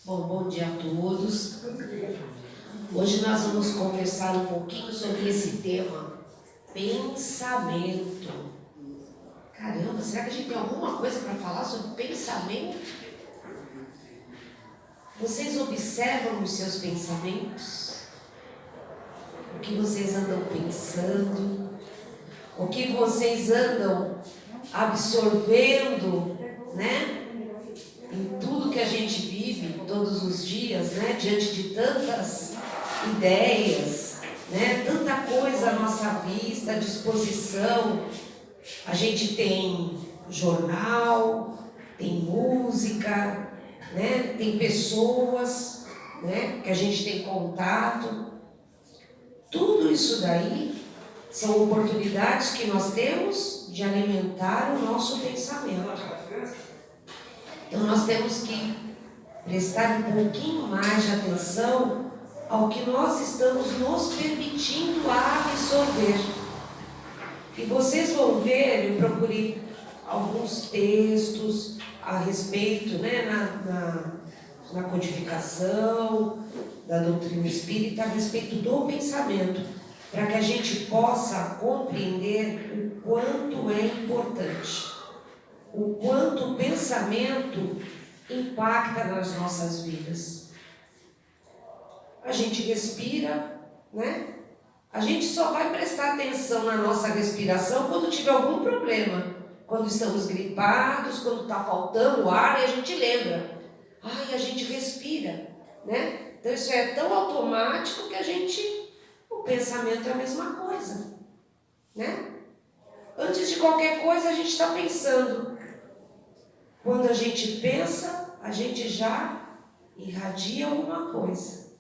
Bom dia a todos. Hoje nós vamos conversar um pouquinho sobre esse tema, pensamento. Caramba, será que a gente tem alguma coisa para falar sobre pensamento? Vocês observam os seus pensamentos? O que vocês andam pensando? O que vocês andam absorvendo, né? Em tudo que a gente vive todos os dias, né? Diante de tantas ideias, né? Tanta coisa à nossa vista, à disposição. A gente tem jornal, tem música, né? Tem pessoas, né? Que a gente tem contato. Tudo isso daí são oportunidades que nós temos de alimentar o nosso pensamento. Então nós temos que prestar um pouquinho mais de atenção ao que nós estamos nos permitindo absorver. E vocês vão ver, eu procurei alguns textos a respeito, né, na codificação da doutrina espírita, a respeito do pensamento, para que a gente possa compreender o quanto é importante, o quanto o pensamento impacta nas nossas vidas. A gente respira, né? A gente só vai prestar atenção na nossa respiração quando tiver algum problema. Quando estamos gripados, quando está faltando ar, e a gente lembra. A gente respira, né? Então isso é tão automático que o pensamento é a mesma coisa, né? Antes de qualquer coisa a gente está pensando. Quando a gente pensa, a gente já irradia alguma coisa.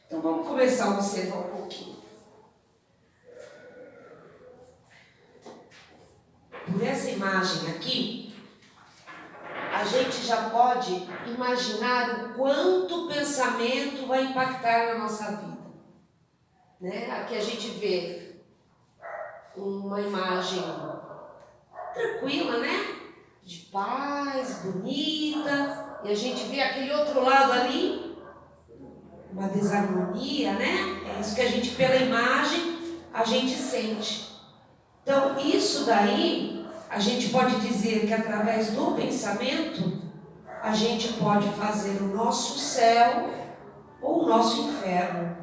Então vamos começar a observar um pouquinho. Por essa imagem aqui, a gente já pode imaginar o quanto o pensamento vai impactar na nossa vida, né? Aqui a gente vê uma imagem tranquila, né? De paz, bonita, e a gente vê aquele outro lado ali, uma desarmonia, né? É isso que a gente, pela imagem, a gente sente. Então, isso daí, a gente pode dizer que através do pensamento, a gente pode fazer o nosso céu ou o nosso inferno.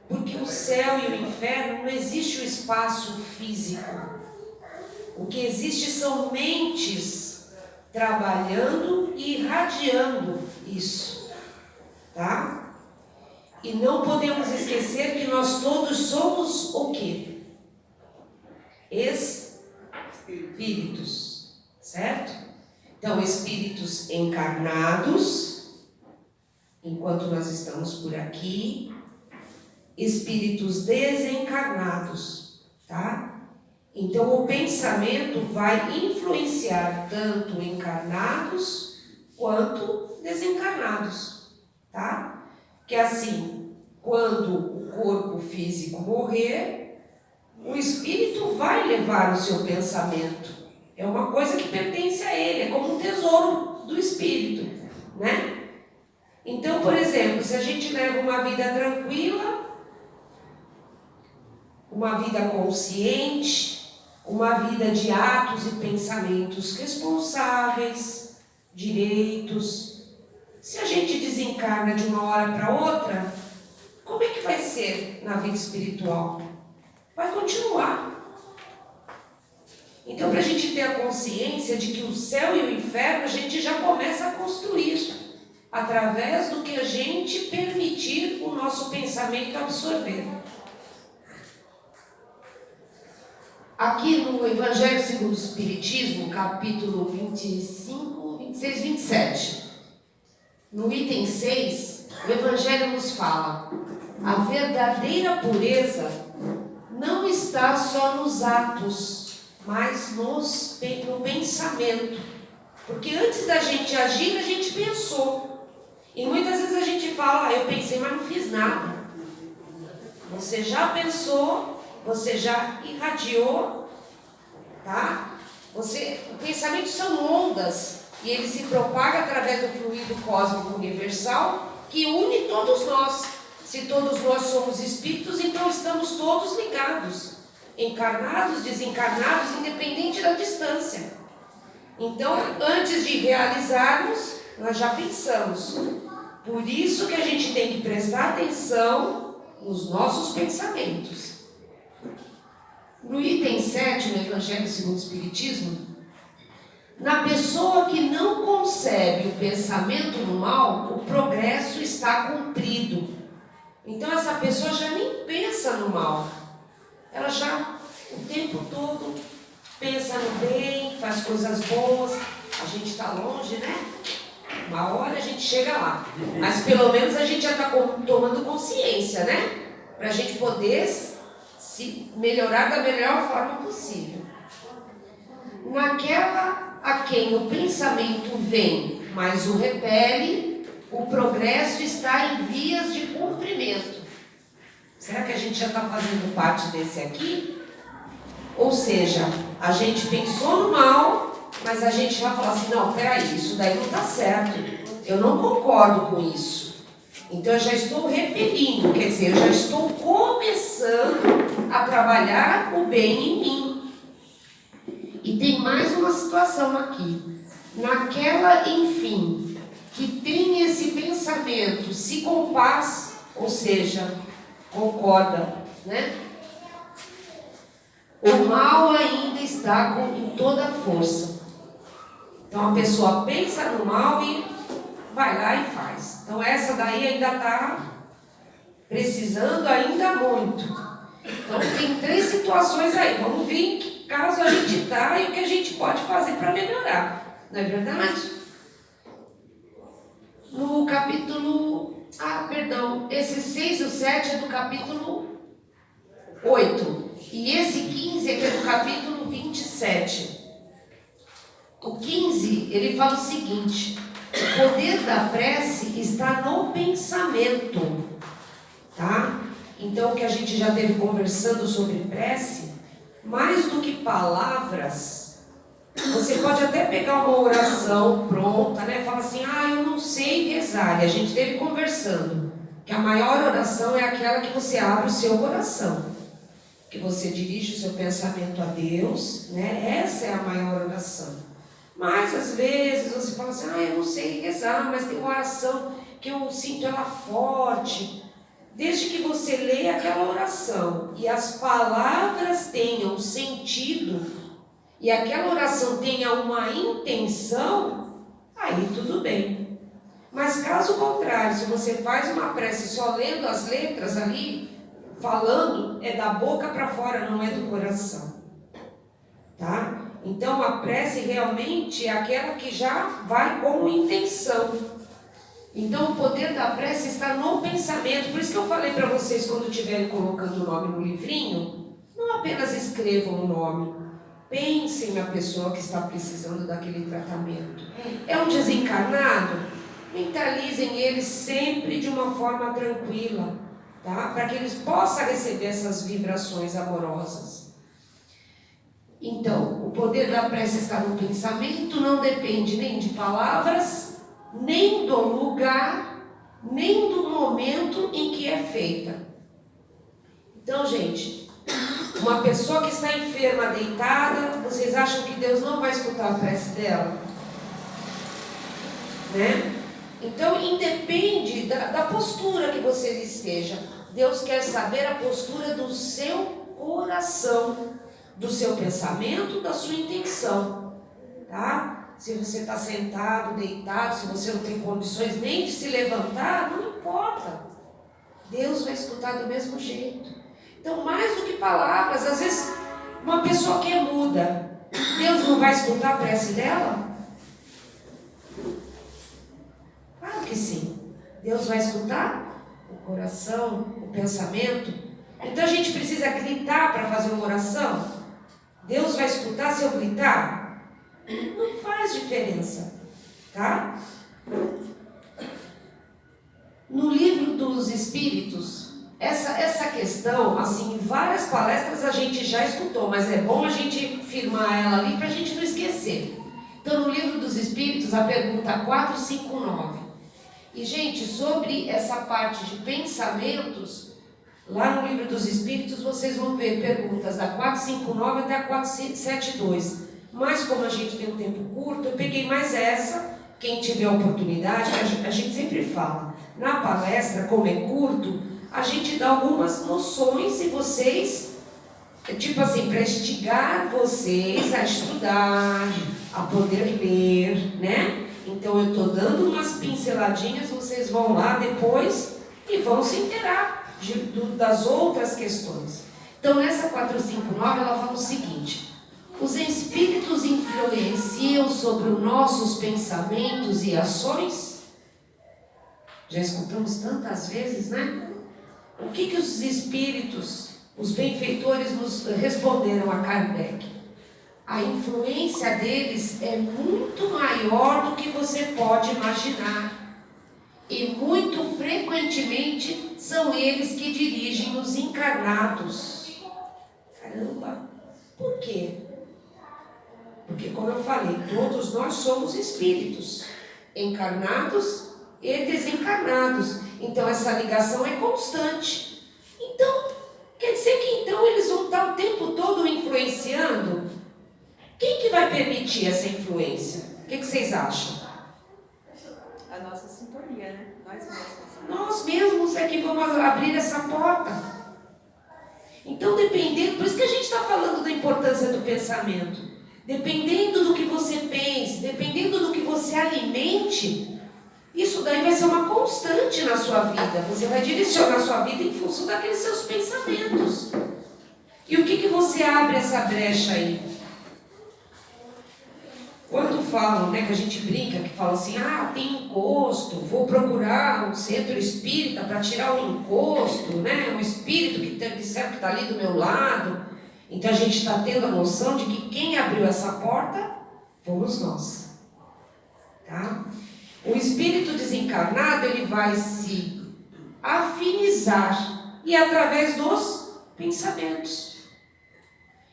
Porque o céu e o inferno não existe o espaço físico. O que existe são mentes trabalhando e irradiando isso, tá? E não podemos esquecer que nós todos somos o quê? Espíritos, certo? Então, espíritos encarnados, enquanto nós estamos por aqui, espíritos desencarnados, tá? Então, o pensamento vai influenciar tanto encarnados quanto desencarnados, tá? Que assim, quando o corpo físico morrer, o espírito vai levar o seu pensamento. É uma coisa que pertence a ele, é como um tesouro do espírito, né? Então, por exemplo, se a gente leva uma vida tranquila, uma vida consciente, uma vida de atos e pensamentos responsáveis, direitos. Se a gente desencarna de uma hora para outra, como é que vai ser na vida espiritual? Vai continuar. Então, para a gente ter a consciência de que o céu e o inferno a gente já começa a construir através do que a gente permitir o nosso pensamento absorver. Aqui no Evangelho segundo o Espiritismo, capítulo 25, 26, 27, no item 6, o Evangelho nos fala: a verdadeira pureza não está só nos atos, mas no pensamento. Porque antes da gente agir, a gente pensou. E muitas vezes a gente fala: eu pensei, mas não fiz nada. Você já pensou, você já irradiou, tá? O pensamento são ondas e ele se propaga através do fluido cósmico universal que une todos nós. Se todos nós somos espíritos, então estamos todos ligados, encarnados, desencarnados, independente da distância. Então, antes de realizarmos, nós já pensamos. Por isso que a gente tem que prestar atenção nos nossos pensamentos. No item 7, no Evangelho segundo o Espiritismo, na pessoa que não concebe o pensamento no mal, o progresso está cumprido. Então essa pessoa já nem pensa no mal. Ela já o tempo todo pensa no bem, faz coisas boas. A gente está longe, né? Uma hora a gente chega lá. Mas pelo menos a gente já está tomando consciência, né? Para a gente poder se melhorar da melhor forma possível. Naquela a quem o pensamento vem, mas o repele, o progresso está em vias de cumprimento. Será que a gente já está fazendo parte desse aqui? Ou seja, a gente pensou no mal, mas a gente vai falar assim, não, peraí, isso daí não está certo. Eu não concordo com isso. Então eu já estou repelindo, quer dizer, eu já estou começando a trabalhar o bem em mim. E tem mais uma situação aqui. Naquela, enfim, que tem esse pensamento, se compaz, ou seja, concorda, né? O mal ainda está em toda a força. Então a pessoa pensa no mal e vai lá e faz. Então essa daí ainda está precisando ainda muito. Então tem 3 situações aí. Vamos ver em que caso a gente está e o que a gente pode fazer para melhorar. Não é verdade? No capítulo... esse 6 e o 7 é do capítulo 8. E esse 15 é que é do capítulo 27. O 15, ele fala o seguinte: o poder da prece está no pensamento. Tá? Então, o que a gente já teve conversando sobre prece, mais do que palavras, você pode até pegar uma oração pronta, né? Fala assim, eu não sei rezar. E a gente teve conversando que a maior oração é aquela que você abre o seu coração, que você dirige o seu pensamento a Deus, né? Essa é a maior oração. Mas às vezes você fala assim, eu não sei rezar, mas tem uma oração que eu sinto ela forte. Desde que você leia aquela oração e as palavras tenham sentido e aquela oração tenha uma intenção, aí tudo bem. Mas caso contrário, se você faz uma prece só lendo as letras ali, falando, é da boca para fora, não é do coração. Tá? Então a prece realmente é aquela que já vai com intenção. Então o poder da prece está no pensamento. Por isso que eu falei para vocês, quando estiverem colocando o nome no livrinho, não apenas escrevam o nome, pensem na pessoa que está precisando daquele tratamento. É um desencarnado? Mentalizem ele sempre de uma forma tranquila, tá? Para que eles possam receber essas vibrações amorosas. Então, o poder da prece está no pensamento, não depende nem de palavras, nem do lugar, nem do momento em que é feita. Então, gente, uma pessoa que está enferma, deitada, vocês acham que Deus não vai escutar a prece dela? Né? Então, independe da postura que você esteja. Deus quer saber a postura do seu coração, do seu pensamento, da sua intenção, tá? Se você está sentado, deitado, se você não tem condições nem de se levantar, não importa. Deus vai escutar do mesmo jeito. Então, mais do que palavras, às vezes uma pessoa que é muda, Deus não vai escutar a prece dela? Claro que sim. Deus vai escutar o coração, o pensamento. Então a gente precisa gritar para fazer uma oração? Deus vai escutar se eu gritar? Não faz diferença, tá? No livro dos Espíritos, essa questão, assim, em várias palestras a gente já escutou, mas é bom a gente firmar ela ali para a gente não esquecer. Então, no Livro dos Espíritos, a pergunta 459. E, gente, sobre essa parte de pensamentos, lá no Livro dos Espíritos, vocês vão ver perguntas da 459 até a 472. Mas, como a gente tem um tempo curto, eu peguei mais essa. Quem tiver oportunidade, a gente sempre fala. Na palestra, como é curto, a gente dá algumas noções e vocês, tipo assim, para instigar vocês a estudar, a poder ler, né? Então eu estou dando umas pinceladinhas, vocês vão lá depois e vão se inteirar das outras questões. Então nessa 459 ela fala o seguinte: os espíritos influenciam sobre os nossos pensamentos e ações? Já escutamos tantas vezes, né? O que os espíritos, os benfeitores, nos responderam a Kardec? A influência deles é muito maior do que você pode imaginar. E muito frequentemente são eles que dirigem os encarnados. Caramba! Por quê? Porque, como eu falei, todos nós somos espíritos, encarnados e desencarnados. Então, essa ligação é constante. Então, quer dizer que então eles vão estar o tempo todo influenciando? Quem que vai permitir essa influência? O que vocês acham? A nossa sintonia, né? Nós mesmos. Nós mesmos é que vamos abrir essa porta. Então, dependendo, por isso que a gente está falando da importância do pensamento. Dependendo do que você pense, dependendo do que você alimente, isso daí vai ser uma constante na sua vida. Você vai direcionar a sua vida em função daqueles seus pensamentos. E o que você abre essa brecha aí? Quando falam, né, que a gente brinca, que fala assim, tem encosto, vou procurar um centro espírita para tirar o encosto, né, um espírito que disseram que está ali do meu lado. Então a gente está tendo a noção de que quem abriu essa porta fomos nós. Tá? O espírito desencarnado, ele vai se afinizar e através dos pensamentos.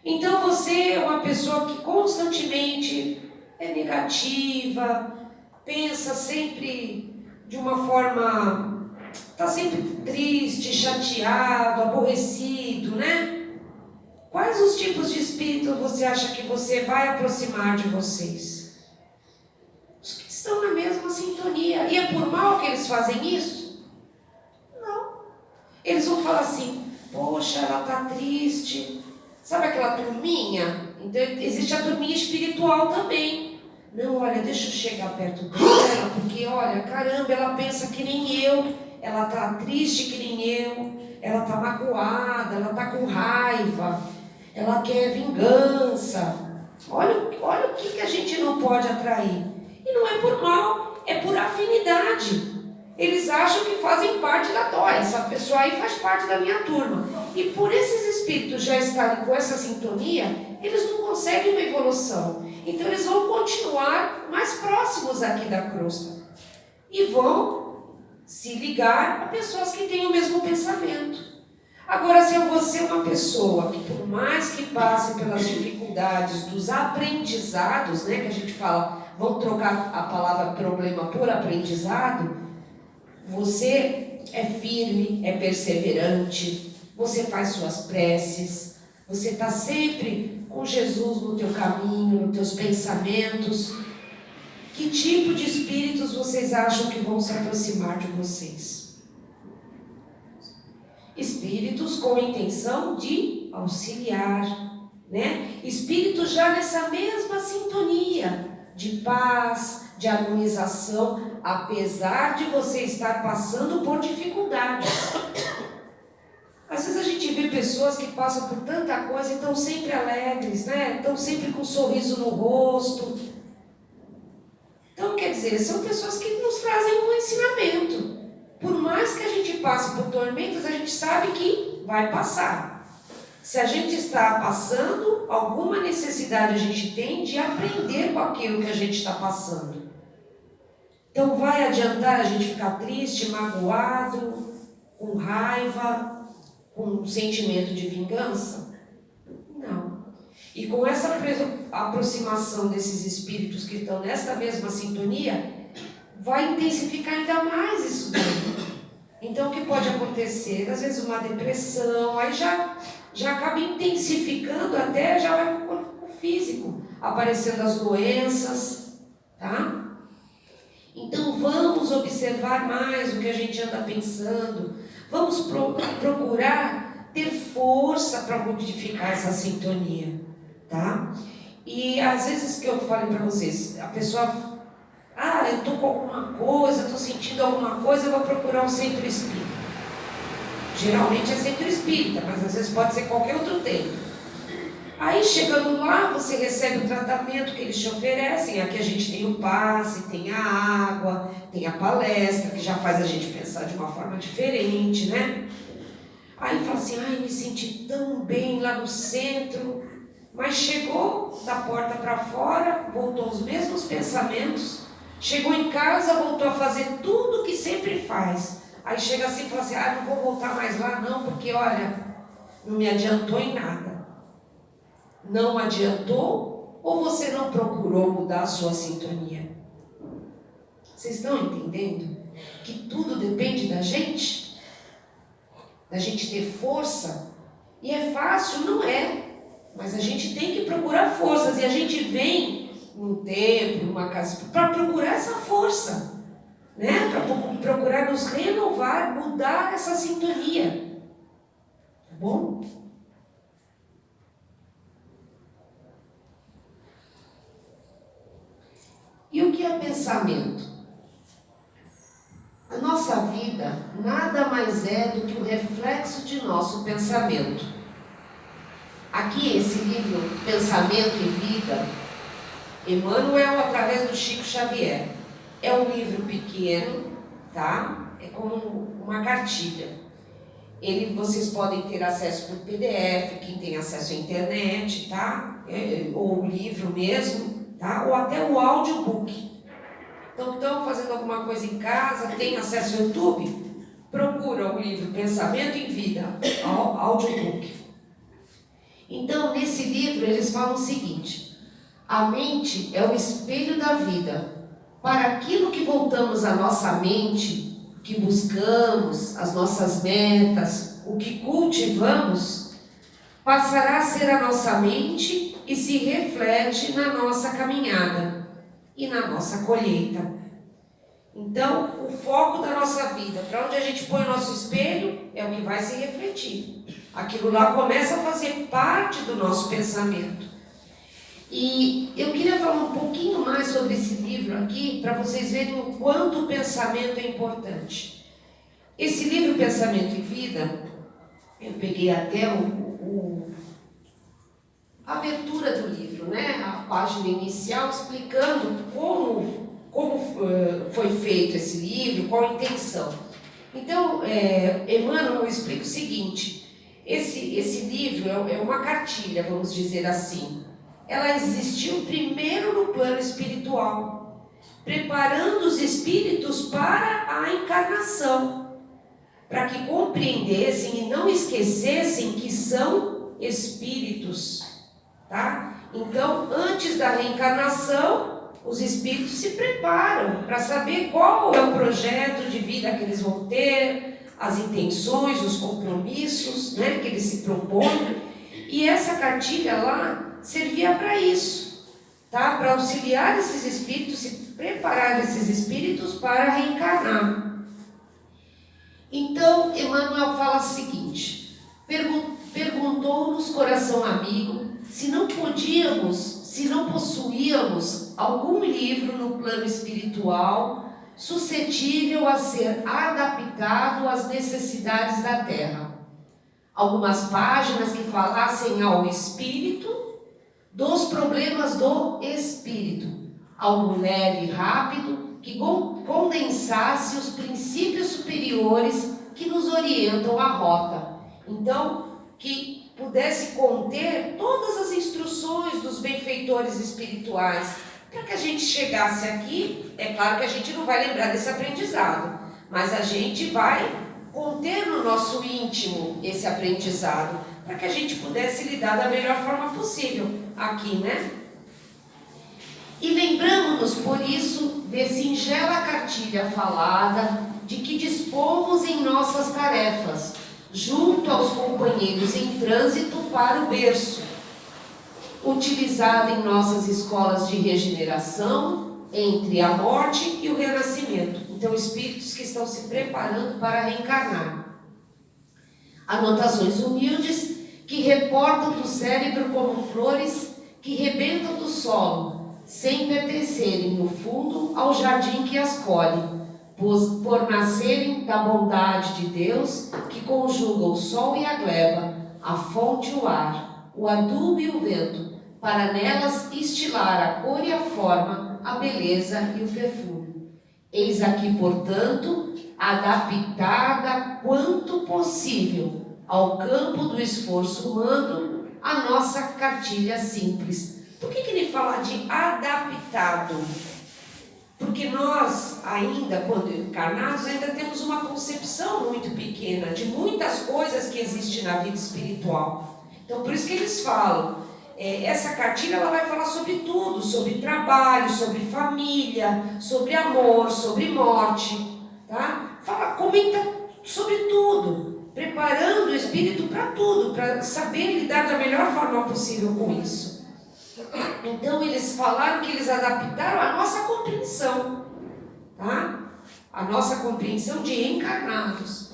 Então você é uma pessoa que constantemente é negativa, pensa sempre de uma forma, está sempre triste, chateado, aborrecido, né? Quais os tipos de espírito você acha que você vai aproximar de vocês? Os que estão na mesma sintonia. E é por mal que eles fazem isso? Não. Eles vão falar assim, poxa, ela está triste. Sabe aquela turminha? Então existe a turminha espiritual também. Não, olha, deixa eu chegar perto dela, porque olha, caramba, ela pensa que nem eu. Ela está triste que nem eu. Ela está magoada, ela está com raiva. Ela quer vingança. Olha o que a gente não pode atrair. E não é por mal, é por afinidade. Eles acham que fazem parte da toia. Essa pessoa aí faz parte da minha turma. E por esses espíritos já estarem com essa sintonia, eles não conseguem uma evolução. Então eles vão continuar mais próximos aqui da crosta. E vão se ligar a pessoas que têm o mesmo pensamento. Agora, se eu vou ser uma pessoa que, por mais que passe pelas dificuldades dos aprendizados, né, que a gente fala, vamos trocar a palavra problema por aprendizado, você é firme, é perseverante, você faz suas preces, você está sempre com Jesus no teu caminho, nos teus pensamentos. Que tipo de espíritos vocês acham que vão se aproximar de vocês? Espíritos com a intenção de auxiliar, né? Espíritos já nessa mesma sintonia de paz, de harmonização, apesar de você estar passando por dificuldades. Às vezes a gente vê pessoas que passam por tanta coisa e estão sempre alegres, né? Estão sempre com um sorriso no rosto. Então, quer dizer, são pessoas que nos trazem um ensinamento. Por mais que a gente passe por tormentas, a gente sabe que vai passar. Se a gente está passando, alguma necessidade a gente tem de aprender com aquilo que a gente está passando. Então vai adiantar a gente ficar triste, magoado, com raiva, com um sentimento de vingança? Não. E com essa aproximação desses espíritos que estão nesta mesma sintonia, vai intensificar ainda mais isso daí. Então, o que pode acontecer? Às vezes uma depressão, aí já acaba intensificando até, já vai para o corpo físico, aparecendo as doenças, tá? Então, vamos observar mais o que a gente anda pensando, vamos procurar ter força para modificar essa sintonia, tá? E às vezes que eu falei para vocês, a pessoa, eu estou com alguma coisa, estou sentindo alguma coisa, eu vou procurar um centro espírita. Geralmente é centro espírita, mas às vezes pode ser qualquer outro templo. Aí chegando lá, você recebe o tratamento que eles te oferecem. Aqui a gente tem o passe, tem a água, tem a palestra, que já faz a gente pensar de uma forma diferente, né? Aí fala assim, me senti tão bem lá no centro, mas chegou da porta para fora, voltou os mesmos pensamentos, chegou em casa, voltou a fazer tudo o que sempre faz. Aí chega assim e fala assim, não vou voltar mais lá não, porque olha, não me adiantou em nada. Não adiantou ou você não procurou mudar a sua sintonia? Vocês estão entendendo? Que tudo depende da gente ter força. E é fácil? Não é. Mas a gente tem que procurar forças. E a gente vem num templo, numa casa, para procurar essa força, né? Para procurar nos renovar, mudar essa sintonia. Tá bom? E o que é pensamento? A nossa vida nada mais é do que o reflexo de nosso pensamento. Aqui esse livro, Pensamento e Vida, Emmanuel através do Chico Xavier. É um livro pequeno, tá? É como uma cartilha. Vocês podem ter acesso por PDF, quem tem acesso à internet, tá? Ou o livro mesmo. Tá? Ou até o audiobook. Então, estão fazendo alguma coisa em casa, tem acesso ao YouTube? Procura o livro Pensamento em Vida, audiobook. Então, nesse livro, eles falam o seguinte: a mente é o espelho da vida. Para aquilo que voltamos à nossa mente, o que buscamos, as nossas metas, o que cultivamos, passará a ser a nossa mente e se reflete na nossa caminhada e na nossa colheita. Então, o foco da nossa vida, para onde a gente põe o nosso espelho, é o que vai se refletir. Aquilo lá começa a fazer parte do nosso pensamento. E eu queria falar um pouquinho mais sobre esse livro aqui, para vocês verem o quanto o pensamento é importante. Esse livro, Pensamento e Vida, eu peguei até a abertura do livro, né? A página inicial explicando como foi feito esse livro, qual a intenção. Então, Emmanuel explica o seguinte: esse livro é uma cartilha, vamos dizer assim. Ela existiu primeiro no plano espiritual, preparando os espíritos para a encarnação, para que compreendessem e não esquecessem que são espíritos. Tá? Então, antes da reencarnação, os espíritos se preparam para saber qual é o projeto de vida que eles vão ter, as intenções, os compromissos, né, que eles se propõem. E essa cartilha lá servia para isso, tá? Para auxiliar esses espíritos, se preparar esses espíritos para reencarnar. Então, Emmanuel fala o seguinte: perguntou-nos coração amigo se não possuíamos algum livro no plano espiritual suscetível a ser adaptado às necessidades da Terra. Algumas páginas que falassem ao espírito dos problemas do espírito, algo leve e rápido que condensasse os princípios superiores que nos orientam a rota. Então, que pudesse conter todas as instruções dos benfeitores espirituais, para que a gente chegasse aqui. É claro que a gente não vai lembrar desse aprendizado, mas a gente vai conter no nosso íntimo esse aprendizado, para que a gente pudesse lidar da melhor forma possível aqui, né? E lembramos-nos, por isso, de singela cartilha falada, de que dispomos em nossas tarefas, junto aos companheiros em trânsito para o berço, utilizada em nossas escolas de regeneração, entre a morte e o renascimento. Então, espíritos que estão se preparando para reencarnar. Anotações humildes que reportam do cérebro como flores que rebentam do solo, sem pertencerem, no fundo, ao jardim que as colhe, por nascerem da bondade de Deus, que conjuga o sol e a gleba, a fonte e o ar, o adubo e o vento, para nelas estilar a cor e a forma, a beleza e o perfume. Eis aqui, portanto, adaptada quanto possível ao campo do esforço humano, a nossa cartilha simples. Por que ele fala de adaptado? Porque nós ainda, quando encarnados, ainda temos uma concepção muito pequena de muitas coisas que existem na vida espiritual. Então, por isso que eles falam, essa cartilha ela vai falar sobre tudo, sobre trabalho, sobre família, sobre amor, sobre morte, tá? Comenta sobre tudo, preparando o espírito para tudo, para saber lidar da melhor forma possível com isso. Então eles falaram que eles adaptaram a nossa compreensão, tá? A nossa compreensão de encarnados.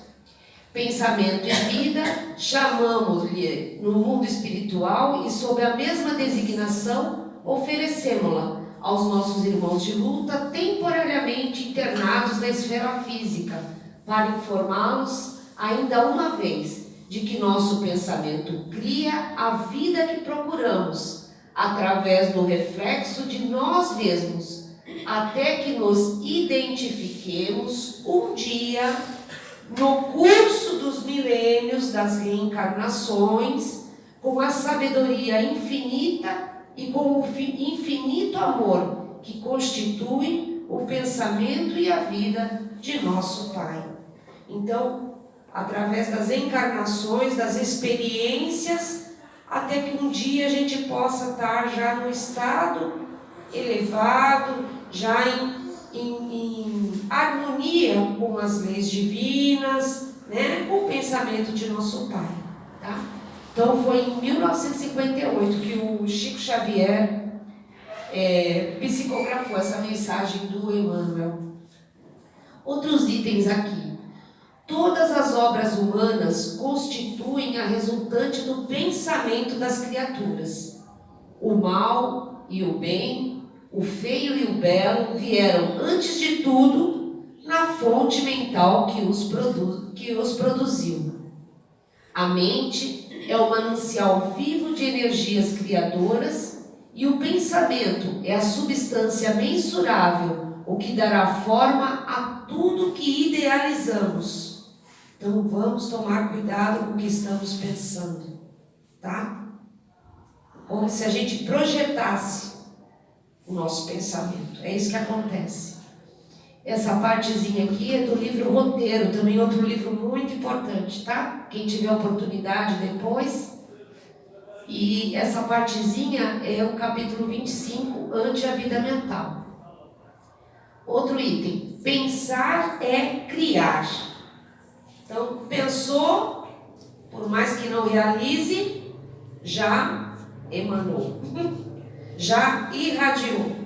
Pensamento e vida, chamamos-lhe no mundo espiritual e sob a mesma designação, oferecemos-la aos nossos irmãos de luta temporariamente internados na esfera física, para informá-los ainda uma vez de que nosso pensamento cria a vida que procuramos, através do reflexo de nós mesmos, até que nos identifiquemos um dia no curso dos milênios das reencarnações, com a sabedoria infinita e com o infinito amor que constitui o pensamento e a vida de nosso Pai. Então, através das encarnações, das experiências, até que um dia a gente possa estar já no estado elevado, já em harmonia com as leis divinas, né? Com o pensamento de nosso Pai, tá? Então foi em 1958 que o Chico Xavier psicografou essa mensagem do Emmanuel. Outros itens aqui. Todas as obras humanas constituem a resultante do pensamento das criaturas. O mal e o bem, o feio e o belo vieram, antes de tudo, na fonte mental que os produziu. A mente é o manancial vivo de energias criadoras e o pensamento é a substância mensurável, o que dará forma a tudo que idealizamos. Então vamos tomar cuidado com o que estamos pensando, tá? Como se a gente projetasse o nosso pensamento. É isso que acontece. Essa partezinha aqui é do livro Roteiro, também outro livro muito importante, tá? Quem tiver oportunidade depois. E essa partezinha é o capítulo 25, Ante a Vida Mental. Outro item, pensar é criar. Então, pensou, por mais que não realize, já emanou, já irradiou.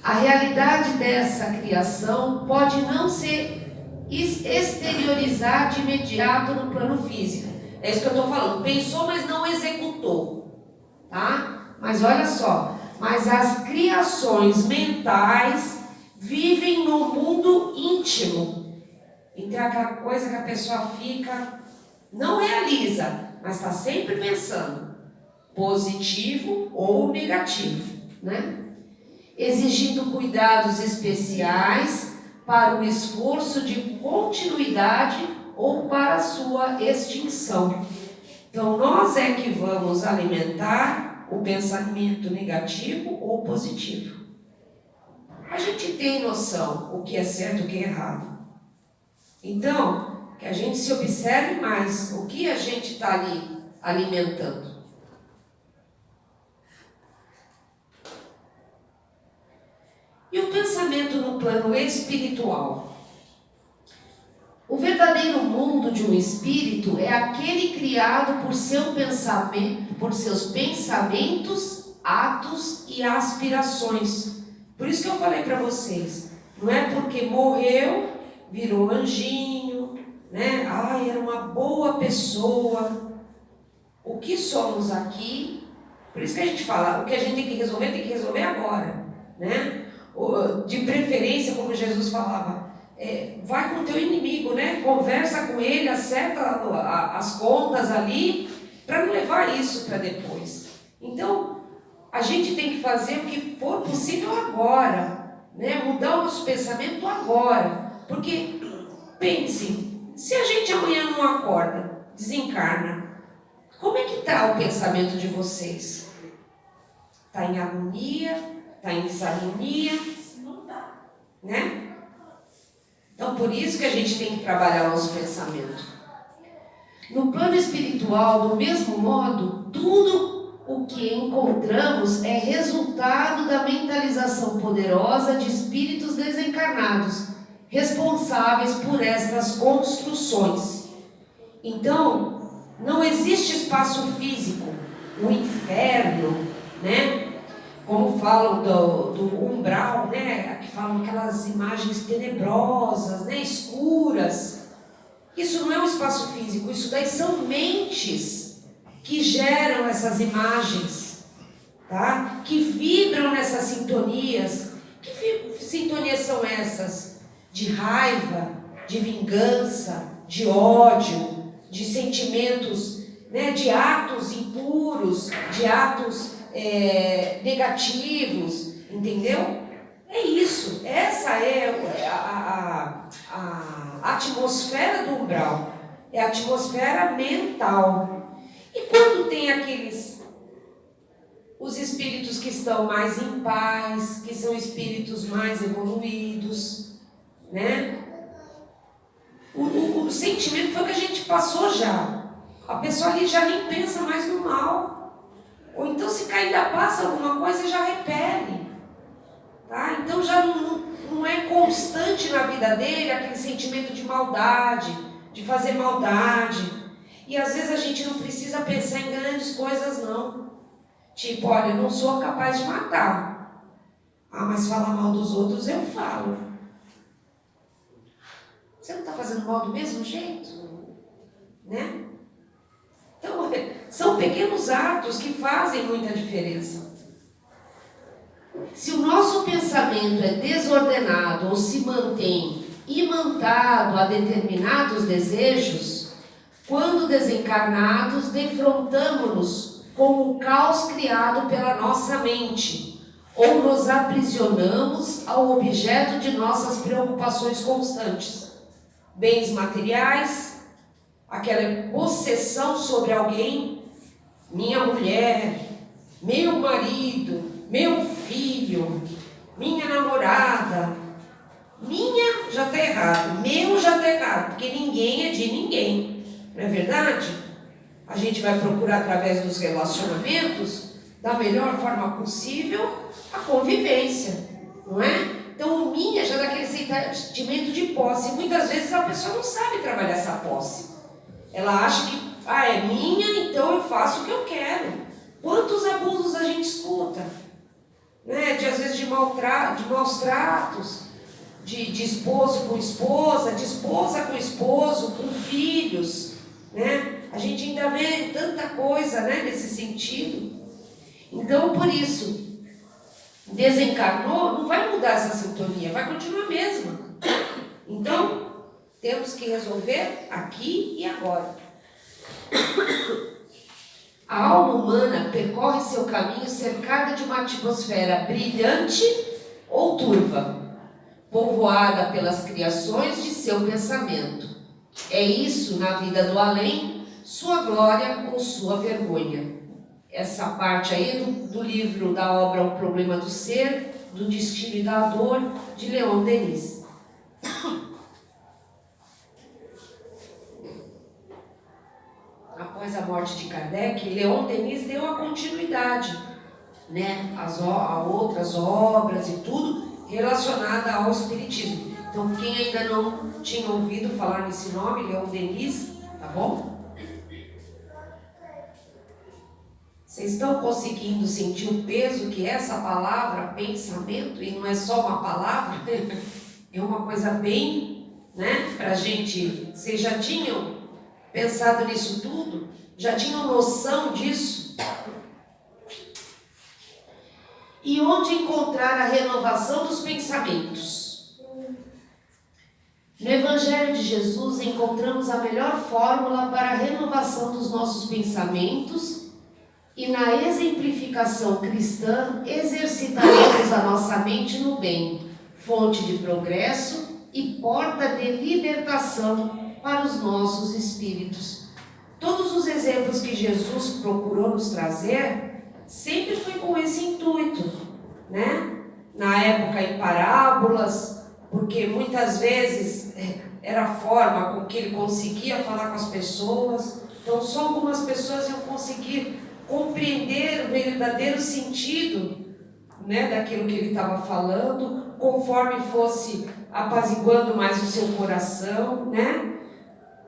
A realidade dessa criação pode não se exteriorizar de imediato no plano físico. É isso que eu estou falando. Pensou, mas não executou, tá? Mas olha só, mas as criações mentais vivem no mundo íntimo. Então é aquela coisa que a pessoa fica, não realiza, mas está sempre pensando, positivo ou negativo, né? Exigindo cuidados especiais para o esforço de continuidade ou para a sua extinção. Então nós é que vamos alimentar o pensamento negativo ou positivo. A gente tem noção o que é certo e o que é errado. Então, que a gente se observe mais o que a gente está ali alimentando. E o pensamento no plano espiritual? O verdadeiro mundo de um espírito é aquele criado por seus pensamentos, atos e aspirações. Por isso que eu falei para vocês, não é porque morreu, virou anjinho, né? Ai, era uma boa pessoa. O que somos aqui, por isso que a gente fala, o que a gente tem que resolver agora, né? De preferência, como Jesus falava, vai com o teu inimigo, né? Conversa com ele, acerta as contas ali, para não levar isso para depois. Então, a gente tem que fazer o que for possível agora, né? Mudar o nosso pensamento agora. Porque, pense, se a gente amanhã não acorda, desencarna, como é que está o pensamento de vocês? Está em agonia? Está em desarmonia? Não dá. Né? Então, por isso que a gente tem que trabalhar o nosso pensamento. No plano espiritual, do mesmo modo, tudo o que encontramos é resultado da mentalização poderosa de espíritos desencarnados, responsáveis por estas construções. Então, não existe espaço físico, o inferno, né? Como falam do umbral, né? Que falam aquelas imagens tenebrosas, né? Escuras. Isso não é um espaço físico, isso daí são mentes que geram essas imagens, tá? Que vibram nessas sintonias. Que sintonias são essas? De raiva, de vingança, de ódio, de sentimentos, né? De atos impuros, de atos negativos, entendeu? É isso, essa é a atmosfera do umbral, é a atmosfera mental. E quando tem os espíritos que estão mais em paz, que são espíritos mais evoluídos, né? O sentimento foi o que a gente passou já. A pessoa ali já nem pensa mais no mal. Ou então, se ainda passa alguma coisa, já repele. Tá? Então, já não é constante na vida dele aquele sentimento de maldade, de fazer maldade. E às vezes a gente não precisa pensar em grandes coisas, não. Tipo, olha, eu não sou capaz de matar. Ah, mas falar mal dos outros eu falo. Você não está fazendo mal do mesmo jeito? Né? Então, são pequenos atos que fazem muita diferença. Se o nosso pensamento é desordenado ou se mantém imantado a determinados desejos, quando desencarnados, defrontamos-nos com o caos criado pela nossa mente, ou nos aprisionamos ao objeto de nossas preocupações constantes. Bens materiais, aquela possessão sobre alguém, minha mulher, meu marido, meu filho, minha namorada. Minha já está errado, meu já está errado, porque ninguém é de ninguém, não é verdade? A gente vai procurar através dos relacionamentos, da melhor forma possível, a convivência, não é? Então o minha já dá aquele sentimento de posse, e muitas vezes a pessoa não sabe trabalhar essa posse. Ela acha que, é minha, então eu faço o que eu quero. Quantos abusos a gente escuta? Né? Às vezes de maus tratos, de esposo com esposa, de esposa com esposo, com filhos. Né? A gente ainda vê tanta coisa, né, nesse sentido. Então, por isso, desencarnou, não vai mudar essa sintonia, vai continuar a mesma. Então, temos que resolver aqui e agora. A alma humana percorre seu caminho cercada de uma atmosfera brilhante ou turva, povoada pelas criações de seu pensamento. É isso, na vida do além, sua glória ou sua vergonha. Essa parte aí do livro da obra O Problema do Ser, do Destino e da Dor, de Leon Denis. após a morte de Kardec, Leon Denis deu a continuidade, né, a outras obras e tudo relacionada ao espiritismo. Então, quem ainda não tinha ouvido falar nesse nome, Leon Denis, tá bom? Vocês estão conseguindo sentir o peso que é essa palavra pensamento? E não é só uma palavra, é uma coisa bem, né, pra gente. Vocês já tinham pensado nisso tudo? Já tinham noção disso? E onde encontrar a renovação dos pensamentos? No Evangelho de Jesus encontramos a melhor fórmula para a renovação dos nossos pensamentos e na exemplificação cristã exercitaremos a nossa mente no bem, fonte de progresso e porta de libertação para os nossos espíritos. Todos os exemplos que Jesus procurou nos trazer sempre foi com esse intuito, né? Na época em parábolas, porque muitas vezes era a forma com que ele conseguia falar com as pessoas, então só algumas pessoas iam conseguir compreender o verdadeiro sentido, né, daquilo que ele estava falando, conforme fosse apaziguando mais o seu coração, né?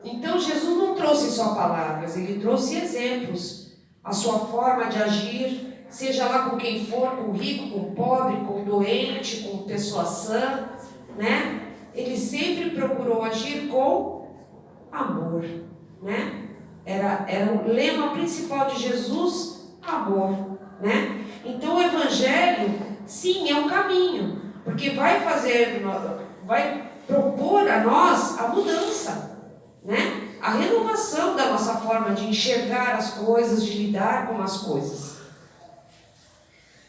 Então Jesus não trouxe só palavras, ele trouxe exemplos, a sua forma de agir, seja lá com quem for, com rico, com pobre, com doente, com pessoa sã, né? Ele sempre procurou agir com amor, né? Era o lema principal de Jesus, amor, né? Então o Evangelho, sim, é um caminho, porque vai propor a nós a mudança, né? A renovação da nossa forma de enxergar as coisas, de lidar com as coisas.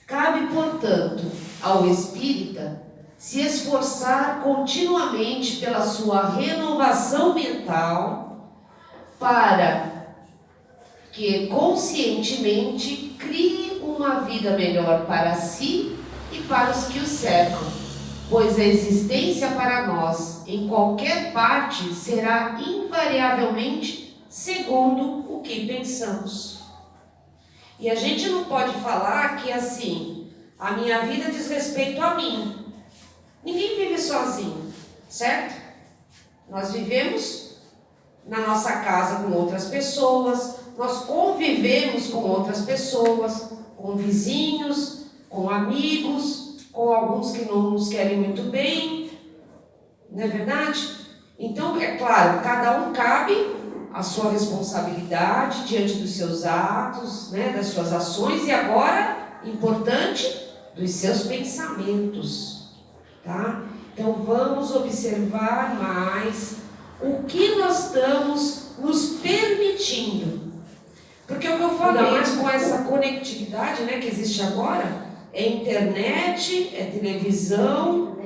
Cabe, portanto, ao espírita se esforçar continuamente pela sua renovação mental para que conscientemente crie uma vida melhor para si e para os que o cercam, pois a existência para nós, em qualquer parte, será invariavelmente segundo o que pensamos. E a gente não pode falar que assim, a minha vida diz respeito a mim. Ninguém vive sozinho, certo? Nós vivemos na nossa casa com outras pessoas, nós convivemos com outras pessoas, com vizinhos, com amigos, com alguns que não nos querem muito bem, não é verdade? Então, é claro, cada um cabe a sua responsabilidade diante dos seus atos, né, das suas ações e agora, importante, dos seus pensamentos. Tá? Então vamos observar mais o que nós estamos nos permitindo. Porque o que eu falo mais com essa conectividade, né, que existe agora, é internet, é televisão,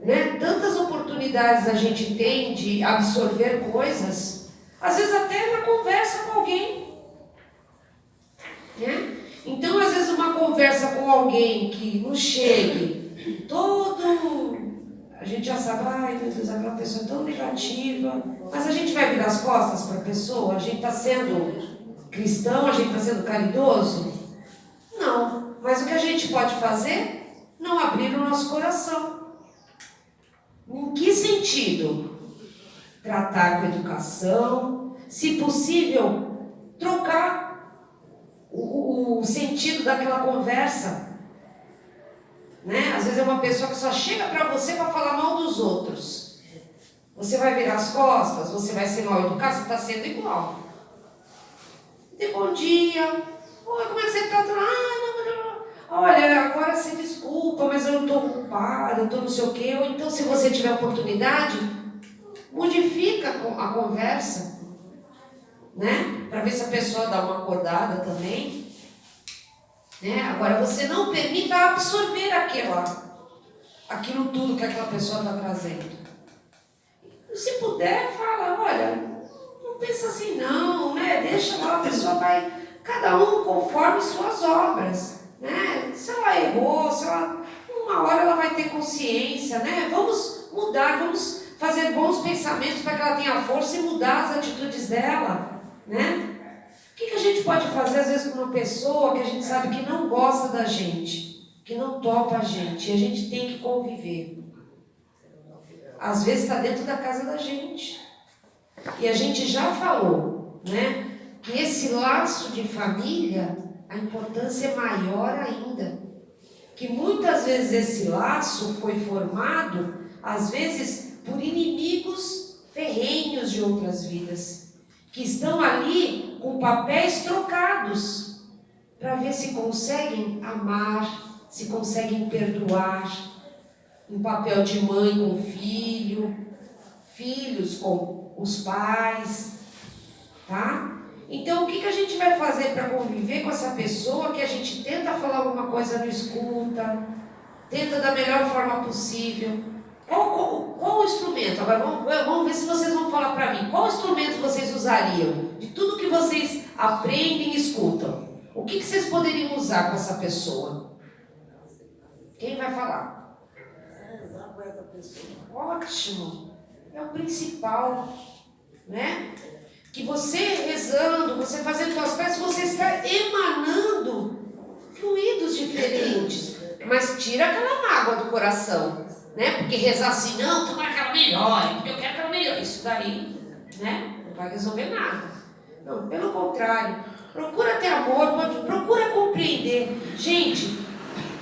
né, tantas oportunidades a gente tem de absorver coisas, às vezes até na conversa com alguém, né? Então, às vezes uma conversa com alguém que nos chegue a gente já sabe, ai meu Deus, aquela pessoa é tão negativa, mas a gente vai virar as costas para a pessoa, a gente está sendo cristão, a gente está sendo caridoso? Não, mas o que a gente pode fazer? Não abrir o nosso coração. Em que sentido? Tratar com educação, se possível, trocar o sentido daquela conversa. Né? Às vezes é uma pessoa que só chega para você para falar mal dos outros. Você vai virar as costas, você vai ser mal educado, você está sendo igual. De bom dia, oi, como é que você está? Olha, agora você desculpa, mas eu estou ocupada, eu estou não sei o quê. Ou então, se você tiver oportunidade, modifica a conversa, né? Para ver se a pessoa dá uma acordada também. Né? Agora, você não permita absorver aquilo tudo que aquela pessoa está trazendo. Se puder, fala, olha, não pensa assim não, né? Deixa lá, a pessoa vai, cada um conforme suas obras, né? Se ela errou, uma hora ela vai ter consciência, né? Vamos mudar, vamos fazer bons pensamentos para que ela tenha força e mudar as atitudes dela, né? O que a gente pode fazer às vezes com uma pessoa que a gente sabe que não gosta da gente, que não topa a gente, e a gente tem que conviver? Às vezes está dentro da casa da gente. E a gente já falou, né, que esse laço de família, a importância é maior ainda. Que muitas vezes esse laço foi formado, às vezes, por inimigos ferrenhos de outras vidas, que estão ali com papéis trocados, para ver se conseguem amar, se conseguem perdoar, um papel de mãe com filho, filhos com os pais, tá? Então, o que a gente vai fazer para conviver com essa pessoa que a gente tenta falar alguma coisa, não escuta, tenta da melhor forma possível? Qual o instrumento? Agora, vamos ver se vocês vão falar para mim. Qual instrumento vocês usariam? De tudo que vocês aprendem e escutam. O que vocês poderiam usar com essa pessoa? Quem vai falar? Rezar com essa pessoa. Ótimo. É o principal, né? Que você rezando, você fazendo suas preces, você está emanando fluidos diferentes. Mas tira aquela mágoa do coração, né? Porque rezar assim, não, tomara que ela melhore, porque eu quero que ela melhore. Isso daí, né? Não vai resolver nada. Não, pelo contrário. Procura ter amor, procura compreender. Gente,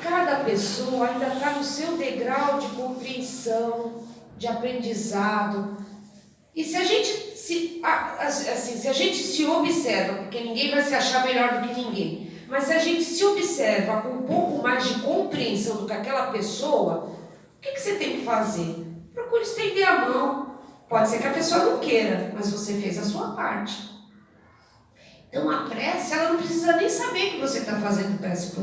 cada pessoa ainda está no seu degrau de compreensão, de aprendizado. E se a gente se a gente se observa, porque ninguém vai se achar melhor do que ninguém, mas se a gente se observa com um pouco mais de compreensão do que aquela pessoa, o que você tem que fazer? Procure estender a mão. Pode ser que a pessoa não queira, mas você fez a sua parte. Então a prece, ela não precisa nem saber que você está fazendo prece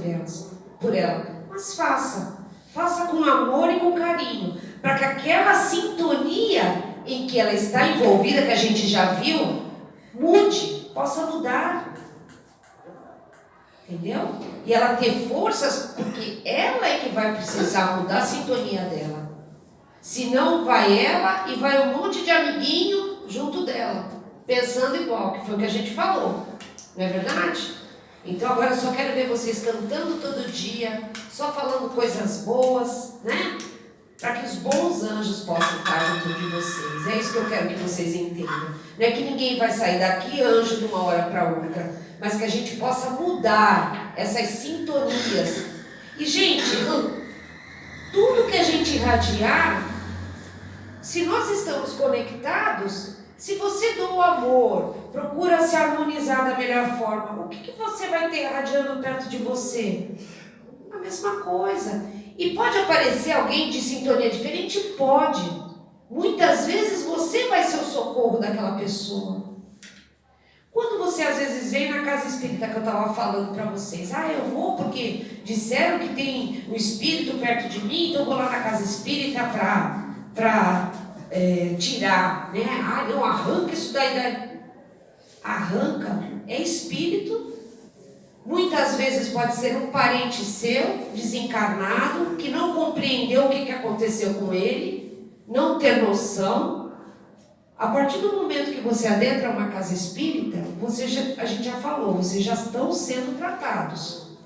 por ela, mas faça. Faça com amor e com carinho, para que aquela sintonia em que ela está envolvida, que a gente já viu, mude, possa mudar. Entendeu? E ela ter forças, porque ela é que vai precisar mudar a sintonia dela. Senão vai ela e vai um monte de amiguinho junto dela, pensando igual, que foi o que a gente falou. Não é verdade? Então agora eu só quero ver vocês cantando todo dia, só falando coisas boas, né? Para que os bons anjos possam estar junto de vocês. É isso que eu quero que vocês entendam. Não é que ninguém vai sair daqui anjo de uma hora para outra, mas que a gente possa mudar essas sintonias. E, gente, tudo que a gente irradiar, se nós estamos conectados, se você doa amor, procura se harmonizar da melhor forma, o que você vai ter irradiando perto de você? A mesma coisa. E pode aparecer alguém de sintonia diferente? Pode. Muitas vezes você vai ser o socorro daquela pessoa. Quando você às vezes vem na casa espírita que eu estava falando para vocês, eu vou porque disseram que tem um espírito perto de mim, então eu vou lá na casa espírita para tirar, né? Não, arranca isso daí. Arranca, é espírito. Muitas vezes pode ser um parente seu, desencarnado, que não compreendeu o que aconteceu com ele, não ter noção. A partir do momento que você adentra uma casa espírita, a gente já falou, vocês já estão sendo tratados.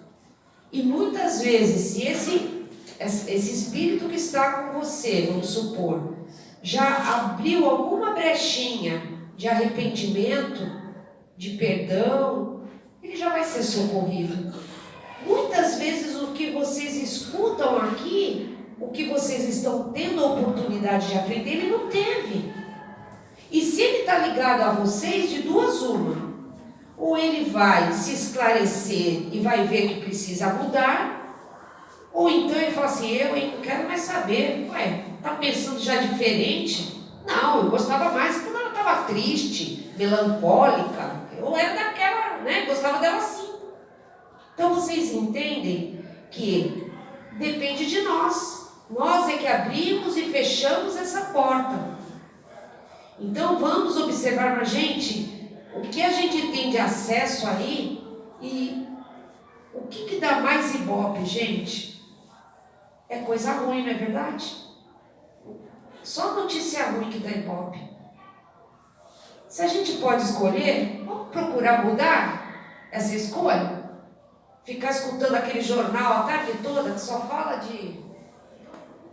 E muitas vezes, se esse espírito que está com você, vamos supor, já abriu alguma brechinha de arrependimento, de perdão, ele já vai ser socorrido. Muitas vezes o que vocês escutam aqui, o que vocês estão tendo a oportunidade de aprender, ele não teve. E se ele está ligado a vocês, de duas uma. Ou ele vai se esclarecer e vai ver que precisa mudar, ou então ele fala assim, eu não quero mais saber. Tá pensando já diferente? Não, eu gostava mais quando ela estava triste, melancólica. Eu era daquela, né? Gostava dela assim. Então vocês entendem que depende de nós. Nós é que abrimos e fechamos essa porta. Então vamos observar, gente, o que a gente tem de acesso aí e o que dá mais ibope, gente? É coisa ruim, não é verdade? Só notícia ruim que dá Ibope. Se a gente pode escolher, vamos procurar mudar essa escolha? Ficar escutando aquele jornal a tarde toda que só fala de...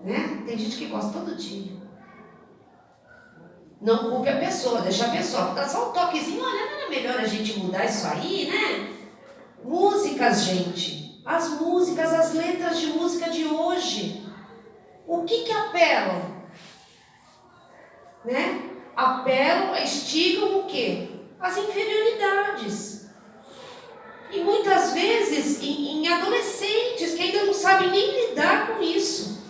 né? Tem gente que gosta todo dia. Não culpe a pessoa, deixa a pessoa. Dá só um toquezinho, olha, não é melhor a gente mudar isso aí, né? Músicas, gente. As músicas, as letras de música de hoje. O que apelam? Né? Apelam, instigam o quê? As inferioridades. E muitas vezes em adolescentes que ainda não sabem nem lidar com isso.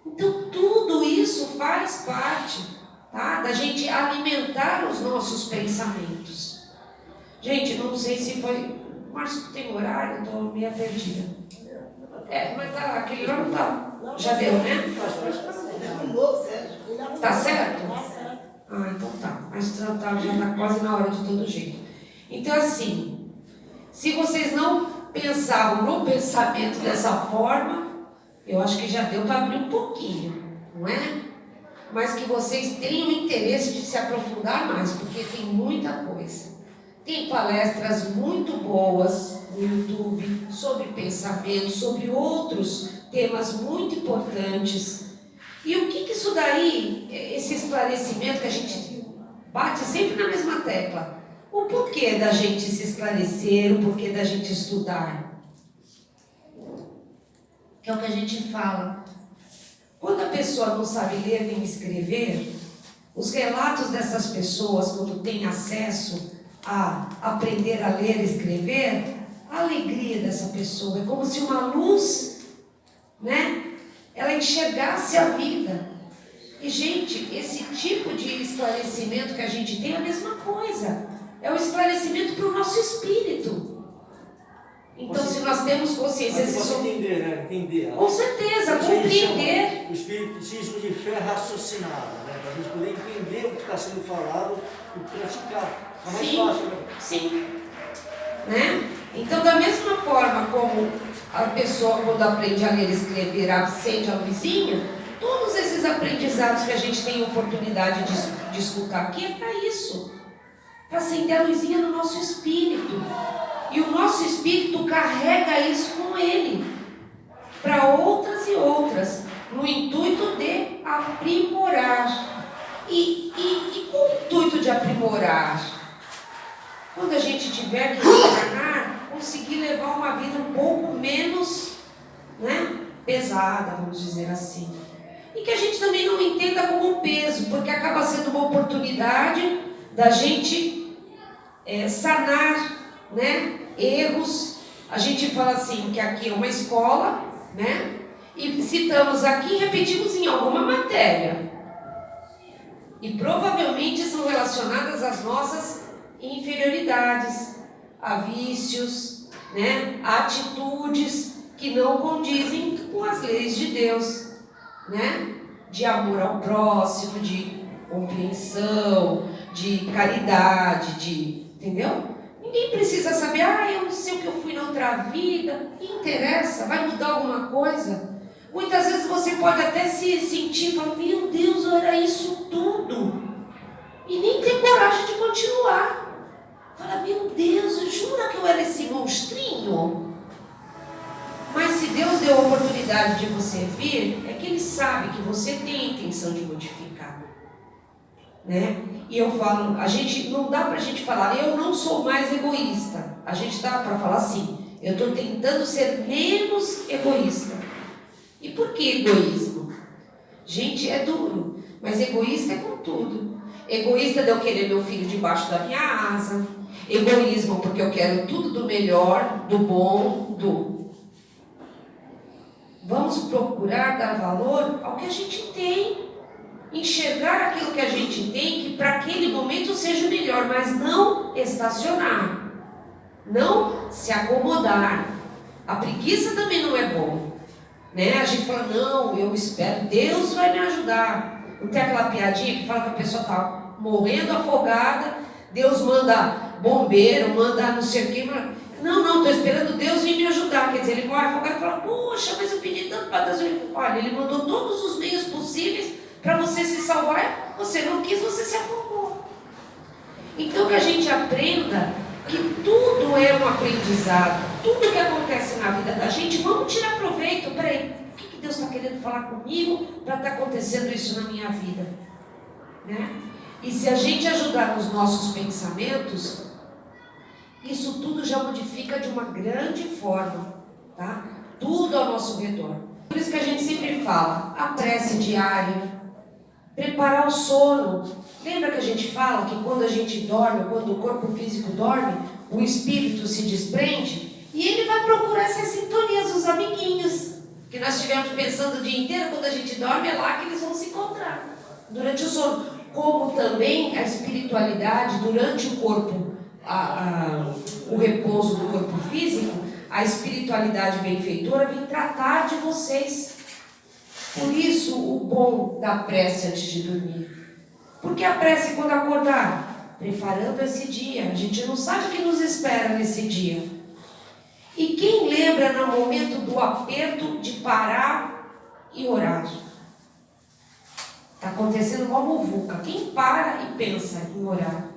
Então tudo isso faz parte, tá? Da gente alimentar os nossos pensamentos. Gente, não sei se foi... Márcio, tem horário? Eu estou meio perdida. Mas tá, aquele hora não tá. Já deu, né? Tá certo? Ah, então tá. Mas já tá quase na hora de todo jeito. Então assim, se vocês não pensavam no pensamento dessa forma, eu acho que já deu para abrir um pouquinho, não é? Mas que vocês tenham interesse de se aprofundar mais, porque tem muita coisa. Tem palestras muito boas no YouTube sobre pensamento, sobre outros temas muito importantes. E o que isso daí, esse esclarecimento que a gente bate sempre na mesma tecla? O porquê da gente se esclarecer, o porquê da gente estudar? Que é o que a gente fala. Quando a pessoa não sabe ler nem escrever, os relatos dessas pessoas, quando têm acesso a aprender a ler e escrever, a alegria dessa pessoa é como se uma luz, né, ela enxergasse a vida. E, gente, esse tipo de esclarecimento que a gente tem é a mesma coisa. É o esclarecimento para o nosso espírito. Então, se nós temos consciência... entender, né? Entender. Com certeza, compreender. O espiritismo de fé raciocinada, né? Para a gente poder entender o que está sendo falado e praticar. É mais fácil, né? Sim. Né? Então, da mesma forma como a pessoa, quando aprende a ler e escrever, acende a luzinha, todos esses aprendizados que a gente tem oportunidade de escutar aqui é para isso. Para acender a luzinha no nosso espírito. E o nosso espírito carrega isso com ele. Para outras e outras. No intuito de aprimorar. E com o intuito de aprimorar? Quando a gente tiver que encarnar, conseguir levar uma vida um pouco menos, né, pesada, vamos dizer assim. E que a gente também não entenda como um peso, porque acaba sendo uma oportunidade da gente sanar, né, erros. A gente fala assim, que aqui é uma escola, né, e citamos aqui e repetimos em alguma matéria. E provavelmente são relacionadas às nossas inferioridades, a vícios, né, a atitudes que não condizem com as leis de Deus, né, de amor ao próximo, de compreensão, de caridade, entendeu? Ninguém precisa saber, eu não sei o que eu fui na outra vida, não interessa, vai mudar alguma coisa? Muitas vezes você pode até se sentir e falar, meu Deus, era isso tudo, e nem ter coragem de continuar. Fala, meu Deus, jura que eu era esse monstrinho? Mas se Deus deu a oportunidade de você vir, é que Ele sabe que você tem a intenção de modificar, né? E eu falo, não dá pra gente falar, eu não sou mais egoísta. A gente dá pra falar assim, eu estou tentando ser menos egoísta. E por que egoísmo? Gente, é duro, mas egoísta é com tudo. Egoísta de eu querer meu filho debaixo da minha asa. Egoísmo porque eu quero tudo do melhor, do bom, Vamos procurar dar valor ao que a gente tem. Enxergar aquilo que a gente tem, que para aquele momento seja o melhor, mas não estacionar. Não se acomodar. A preguiça também não é bom, né? A gente fala, não, eu espero, Deus vai me ajudar. Não tem aquela piadinha que fala que a pessoa está morrendo afogada, Deus manda bombeiro, manda não sei o que, mas Não, estou esperando Deus vir me ajudar. Quer dizer, ele vai afogar e fala, poxa, mas eu pedi tanto para Deus. Olha, ele mandou todos os meios possíveis para você se salvar. Você não quis, você se afogou. Então que a gente aprenda que tudo é um aprendizado. Tudo que acontece na vida da gente, vamos tirar proveito. Peraí, o que Deus está querendo falar comigo para estar acontecendo isso na minha vida? Né? E se a gente ajudar nos nossos pensamentos, isso tudo já modifica de uma grande forma, tá? Tudo ao nosso redor. Por isso que a gente sempre fala, a prece diária, preparar o sono. Lembra que a gente fala que quando a gente dorme, quando o corpo físico dorme, o espírito se desprende e ele vai procurar essas sintonias, os amiguinhos que nós estivemos pensando o dia inteiro. Quando a gente dorme, é lá que eles vão se encontrar durante o sono. Como também a espiritualidade durante o corpo, o repouso do corpo físico, a espiritualidade benfeitora vem tratar de vocês. Por isso o bom da prece antes de dormir. Porque a prece quando acordar? Preparando esse dia. A gente não sabe o que nos espera nesse dia. E quem lembra no momento do aperto de parar e orar? Está acontecendo uma muvuca. Quem para e pensa em orar?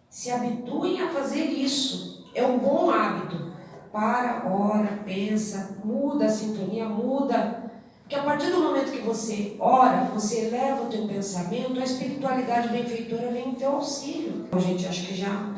Se habituem a fazer isso. É um bom hábito. Para, ora, pensa, muda a sintonia, muda. Porque a partir do momento que você ora, você eleva o teu pensamento, a espiritualidade benfeitora vem em teu auxílio. Então, gente, acho que já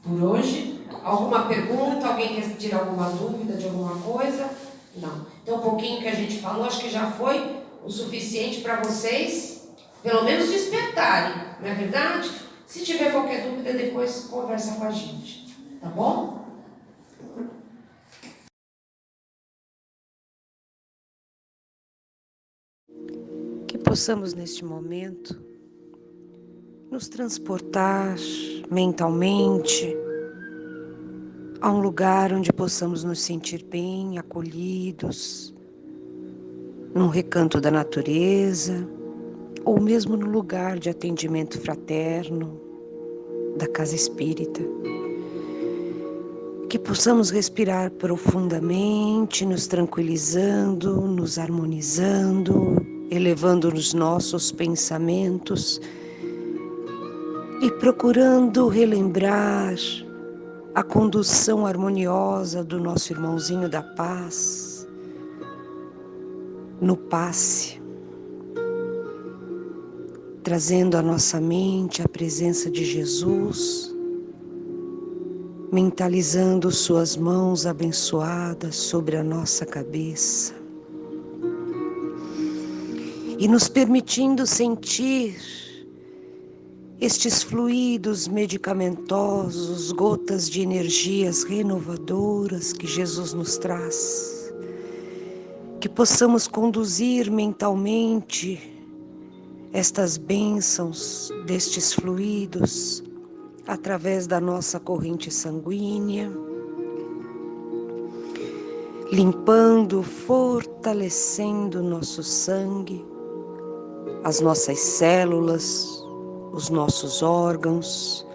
por hoje, alguma pergunta, alguém quer tirar alguma dúvida de alguma coisa? Não. Então, um pouquinho que a gente falou, acho que já foi o suficiente para vocês, pelo menos despertarem, não é verdade? Se tiver qualquer dúvida, depois conversa com a gente, tá bom? Que possamos neste momento nos transportar mentalmente a um lugar onde possamos nos sentir bem, acolhidos, num recanto da natureza, ou mesmo no lugar de atendimento fraterno da casa espírita. Que possamos respirar profundamente, nos tranquilizando, nos harmonizando, elevando os nossos pensamentos e procurando relembrar a condução harmoniosa do nosso irmãozinho da paz no passe, trazendo à nossa mente a presença de Jesus, mentalizando suas mãos abençoadas sobre a nossa cabeça e nos permitindo sentir estes fluidos medicamentosos, gotas de energias renovadoras que Jesus nos traz. Que possamos conduzir mentalmente estas bênçãos destes fluidos através da nossa corrente sanguínea, limpando, fortalecendo o nosso sangue, as nossas células, os nossos órgãos,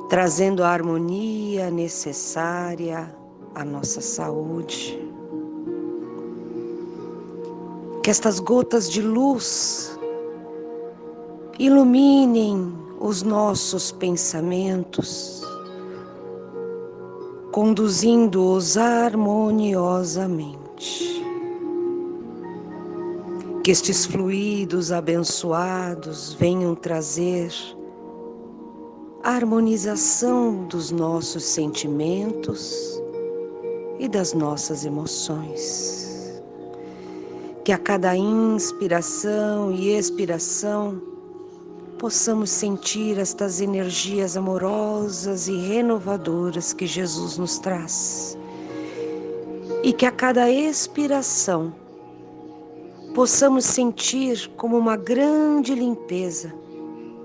trazendo a harmonia necessária à nossa saúde. Que estas gotas de luz iluminem os nossos pensamentos, conduzindo-os harmoniosamente. Que estes fluidos abençoados venham trazer a harmonização dos nossos sentimentos e das nossas emoções. Que a cada inspiração e expiração possamos sentir estas energias amorosas e renovadoras que Jesus nos traz. E que a cada expiração possamos sentir como uma grande limpeza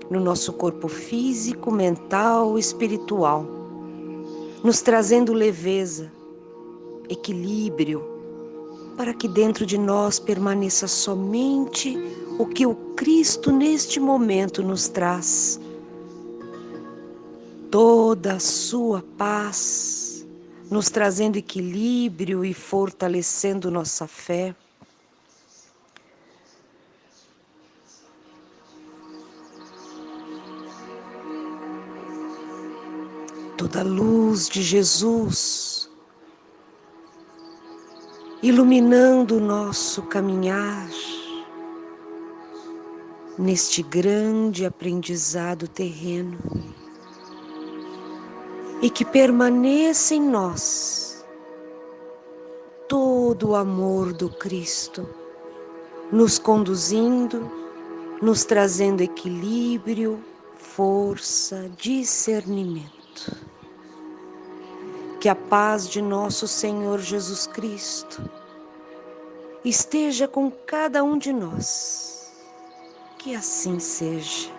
no nosso corpo físico, mental e espiritual, nos trazendo leveza, equilíbrio, para que dentro de nós permaneça somente o que o Cristo neste momento nos traz. toda a sua paz, nos trazendo equilíbrio e fortalecendo nossa fé. Toda a luz de Jesus iluminando o nosso caminhar neste grande aprendizado terreno, e que permaneça em nós todo o amor do Cristo, nos conduzindo, nos trazendo equilíbrio, força, discernimento. Que a paz de nosso Senhor Jesus Cristo esteja com cada um de nós. Que assim seja,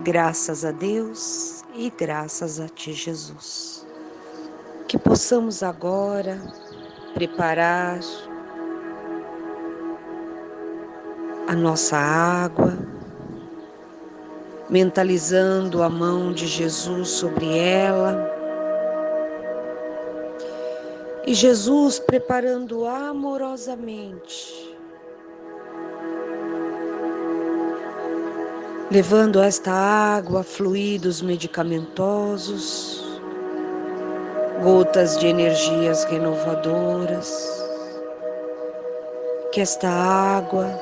graças a Deus e graças a Ti, Jesus. Que possamos agora preparar a nossa água, mentalizando a mão de Jesus sobre ela, e Jesus preparando amorosamente, levando esta água fluidos medicamentosos, gotas de energias renovadoras. Que esta água,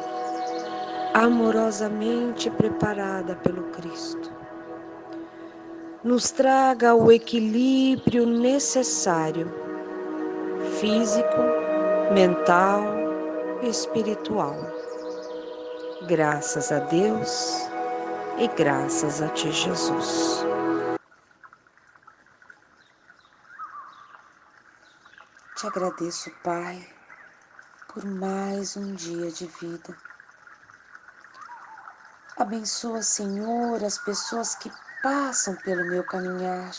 amorosamente preparada pelo Cristo, nos traga o equilíbrio necessário, físico, mental e espiritual. Graças a Deus e graças a Ti, Jesus. Te agradeço, Pai, por mais um dia de vida. Abençoa, Senhor, as pessoas que passam pelo meu caminhar,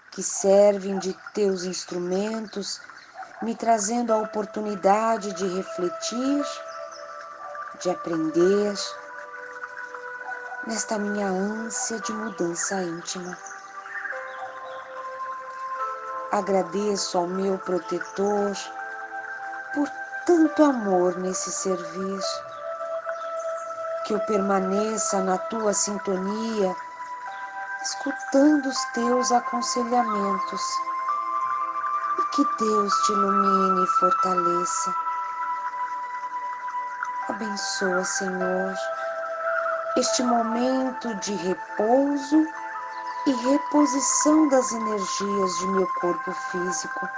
que servem de Teus instrumentos, me trazendo a oportunidade de refletir, de aprender, nesta minha ânsia de mudança íntima. Agradeço ao meu protetor por tanto amor nesse servir, que eu permaneça na Tua sintonia, escutando os Teus aconselhamentos, e que Deus te ilumine e fortaleça. Abençoa, Senhor, este momento de repouso e reposição das energias de meu corpo físico.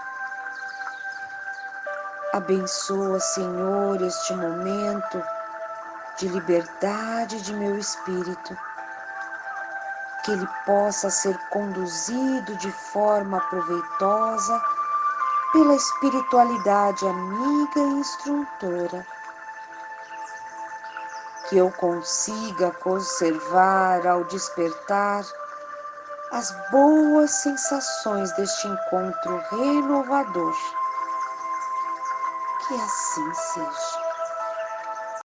Abençoa, Senhor, este momento de liberdade de meu espírito, que ele possa ser conduzido de forma proveitosa pela espiritualidade amiga e instrutora, que eu consiga conservar ao despertar as boas sensações deste encontro renovador. Que assim seja.